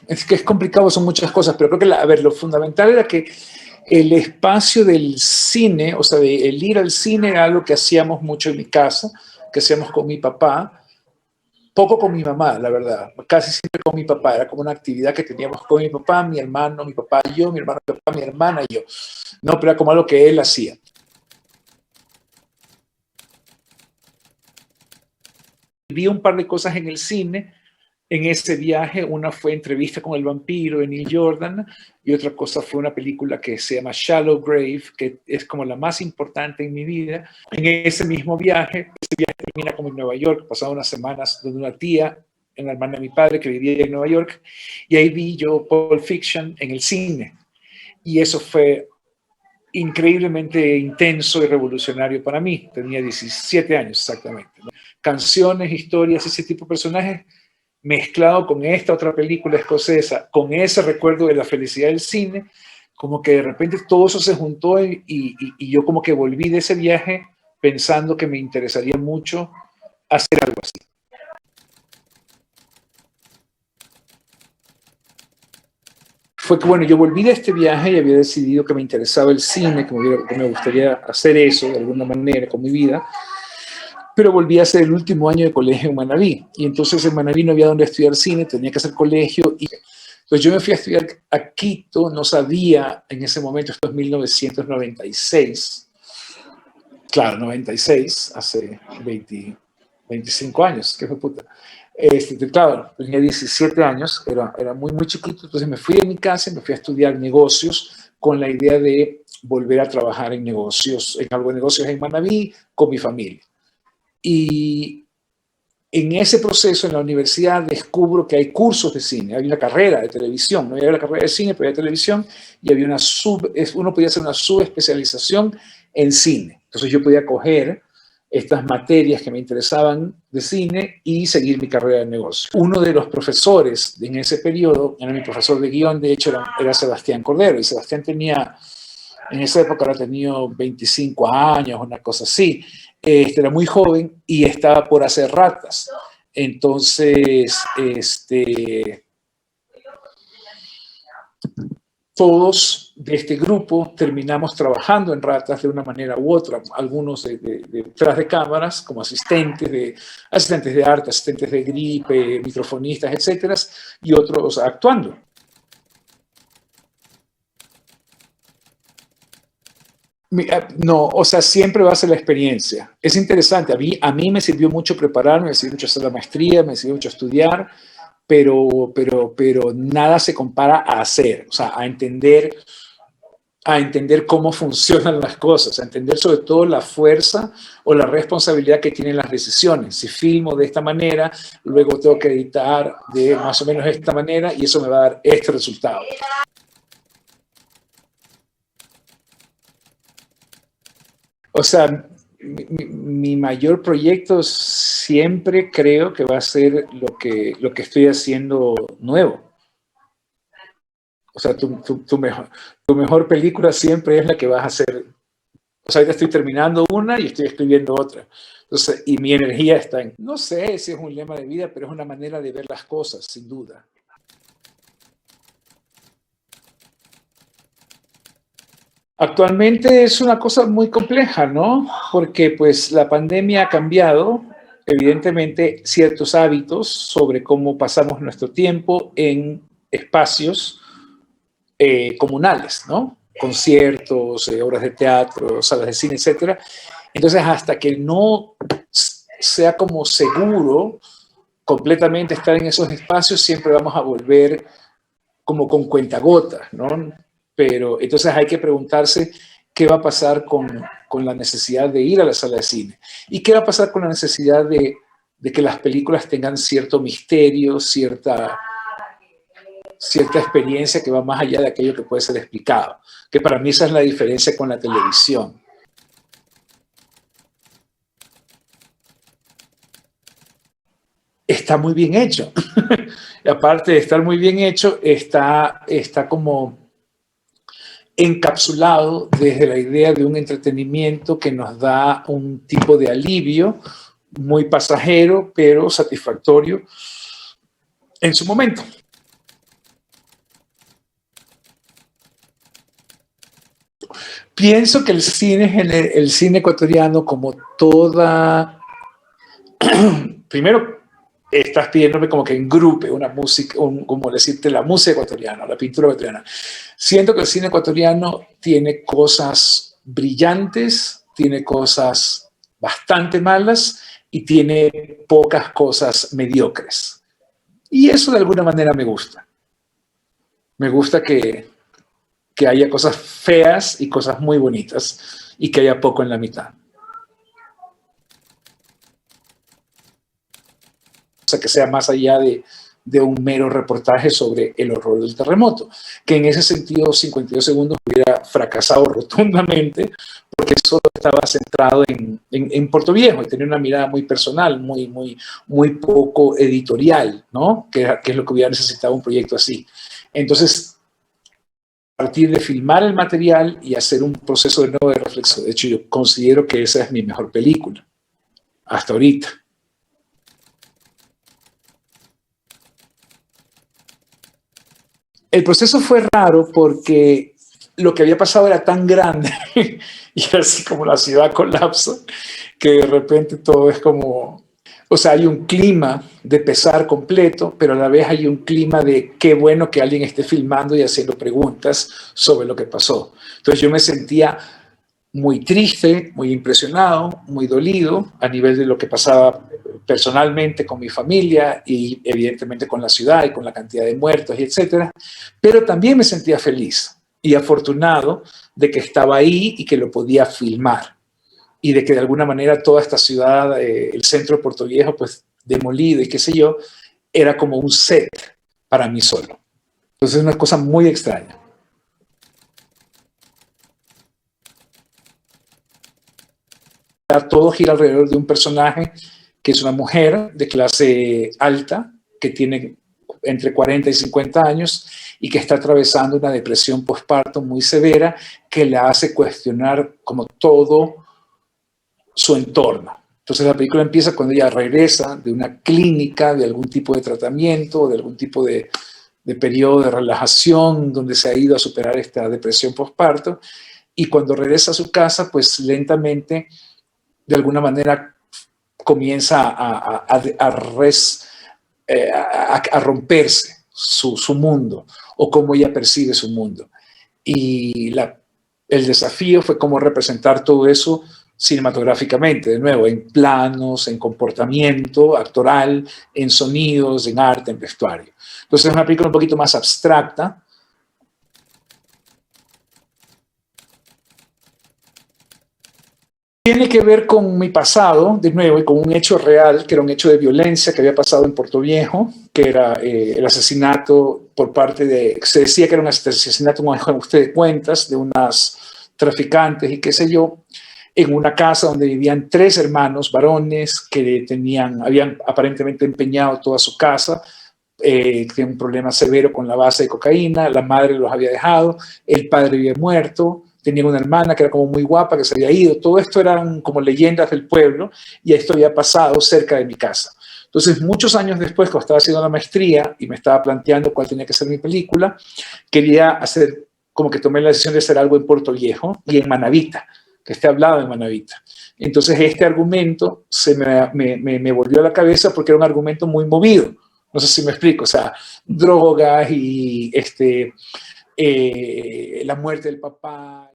Es que es complicado, son muchas cosas, pero creo que, a ver, lo fundamental era que el espacio del cine, o sea, el ir al cine era algo que hacíamos mucho en mi casa, que hacíamos con mi papá, poco con mi mamá, la verdad, casi siempre con mi papá, era como una actividad que teníamos con mi papá, mi hermano, mi papá y yo, mi hermano, mi papá, mi hermana y yo, no, pero era como algo que él hacía. Vi un par de cosas en el cine en ese viaje. Una fue Entrevista con el vampiro de Neil Jordan y otra cosa fue una película que se llama Shallow Grave, que es como la más importante en mi vida. En ese mismo viaje, ese viaje termina como en Nueva York, pasaba unas semanas donde una tía, una hermana de mi padre que vivía en Nueva York, y ahí vi yo Pulp Fiction en el cine. Y eso fue increíblemente intenso y revolucionario para mí. Tenía 17 años exactamente, ¿no? Canciones, historias, ese tipo de personajes mezclado con esta otra película escocesa, con ese recuerdo de la felicidad del cine, como que de repente todo eso se juntó y yo como que volví de ese viaje pensando que me interesaría mucho hacer algo así. Fue que, bueno, yo volví de este viaje y había decidido que me interesaba el cine, que me gustaría hacer eso de alguna manera con mi vida, pero volví a hacer el último año de colegio en Manabí. Y entonces en Manabí no había donde estudiar cine, tenía que hacer colegio. Y pues yo me fui a estudiar a Quito, no sabía en ese momento, esto es 1996. Claro, 96, hace 25 años, qué fue puta. Claro, tenía 17 años, era muy, muy chiquito, entonces me fui de mi casa y me fui a estudiar negocios con la idea de volver a trabajar en negocios, en algo de negocios en Manabí con mi familia. Y en ese proceso en la universidad descubro que hay cursos de cine, hay una carrera de televisión, no había la carrera de cine, pero había televisión y había uno podía hacer una subespecialización en cine. Entonces yo podía coger estas materias que me interesaban de cine y seguir mi carrera de negocio. Uno de los profesores en ese periodo, era mi profesor de guión, de hecho era Sebastián Cordero, y Sebastián tenía, en esa época era tenido 25 años, una cosa así. Era muy joven y estaba por hacer Ratas. Entonces, todos de este grupo terminamos trabajando en Ratas de una manera u otra, algunos detrás de cámaras como asistentes de arte, asistentes de gripe, microfonistas, etcétera, y otros actuando. No, o sea, siempre va a ser la experiencia. Es interesante, a mí me sirvió mucho prepararme, me sirvió mucho hacer la maestría, me sirvió mucho estudiar, pero nada se compara a hacer, o sea, a entender cómo funcionan las cosas, a entender sobre todo la fuerza o la responsabilidad que tienen las decisiones. Si filmo de esta manera, luego tengo que editar de más o menos de esta manera y eso me va a dar este resultado. O sea, mi mayor proyecto siempre creo que va a ser lo que estoy haciendo nuevo. O sea, tu mejor película siempre es la que vas a hacer. O sea, ahorita estoy terminando una y estoy escribiendo otra. Entonces, y mi energía está en, no sé si es un lema de vida, pero es una manera de ver las cosas, sin duda. Actualmente es una cosa muy compleja, ¿no? Porque pues la pandemia ha cambiado, evidentemente, ciertos hábitos sobre cómo pasamos nuestro tiempo en espacios comunales, ¿no? Conciertos, obras de teatro, salas de cine, etcétera. Entonces, hasta que no sea como seguro completamente estar en esos espacios, siempre vamos a volver como con cuentagotas, ¿no? Pero entonces hay que preguntarse qué va a pasar con la necesidad de ir a la sala de cine y qué va a pasar con la necesidad de que las películas tengan cierto misterio, cierta experiencia que va más allá de aquello que puede ser explicado, que para mí esa es la diferencia con la televisión. Está muy bien hecho. Y aparte de estar muy bien hecho, está como encapsulado desde la idea de un entretenimiento que nos da un tipo de alivio muy pasajero, pero satisfactorio en su momento. Pienso que el cine ecuatoriano, como toda, primero estás pidiéndome como que engrupe una música, como decirte, la música ecuatoriana, la pintura ecuatoriana. Siento que el cine ecuatoriano tiene cosas brillantes, tiene cosas bastante malas y tiene pocas cosas mediocres. Y eso de alguna manera me gusta. Me gusta que haya cosas feas y cosas muy bonitas y que haya poco en la mitad. O sea, que sea más allá de un mero reportaje sobre el horror del terremoto, que en ese sentido 52 segundos hubiera fracasado rotundamente porque solo estaba centrado en Puerto Viejo y tenía una mirada muy personal, muy poco editorial, ¿no? Que es lo que hubiera necesitado un proyecto así. Entonces, a partir de filmar el material y hacer un proceso de nuevo de reflexión, de hecho yo considero que esa es mi mejor película, hasta ahorita. El proceso fue raro porque lo que había pasado era tan grande y así como la ciudad colapsa, que de repente todo es como, o sea, hay un clima de pesar completo, pero a la vez hay un clima de qué bueno que alguien esté filmando y haciendo preguntas sobre lo que pasó. Entonces yo me sentía muy triste, muy impresionado, muy dolido a nivel de lo que pasaba personalmente con mi familia y evidentemente con la ciudad y con la cantidad de muertos y etcétera, pero también me sentía feliz y afortunado de que estaba ahí y que lo podía filmar y de que de alguna manera toda esta ciudad, el centro de Puerto Viejo, pues demolido y qué sé yo, era como un set para mí solo. Entonces es una cosa muy extraña. Todo gira alrededor de un personaje que es una mujer de clase alta, que tiene entre 40 y 50 años y que está atravesando una depresión postparto muy severa que la hace cuestionar como todo su entorno. Entonces la película empieza cuando ella regresa de una clínica, de algún tipo de tratamiento, de algún tipo de periodo de relajación donde se ha ido a superar esta depresión postparto, y cuando regresa a su casa, pues lentamente, de alguna manera, comienza a romperse su mundo o cómo ella percibe su mundo. Y el desafío fue cómo representar todo eso cinematográficamente, de nuevo, en planos, en comportamiento actoral, en sonidos, en arte, en vestuario. Entonces es una película un poquito más abstracta. Tiene que ver con mi pasado, de nuevo, y con un hecho real, que era un hecho de violencia que había pasado en Puerto Viejo, que era el asesinato por parte de, se decía que era un asesinato, como usted cuentas, de unas traficantes y qué sé yo, en una casa donde vivían tres hermanos varones que habían aparentemente empeñado toda su casa, tenían un problema severo con la base de cocaína, la madre los había dejado, el padre había muerto, tenía una hermana que era como muy guapa, que se había ido. Todo esto eran como leyendas del pueblo y esto había pasado cerca de mi casa. Entonces, muchos años después, cuando estaba haciendo la maestría y me estaba planteando cuál tenía que ser mi película, quería hacer, como que tomé la decisión de hacer algo en Puerto Viejo y en Manavita, que esté hablado en Manavita. Entonces, este argumento me volvió a la cabeza porque era un argumento muy movido. No sé si me explico, o sea, drogas y la muerte del papá.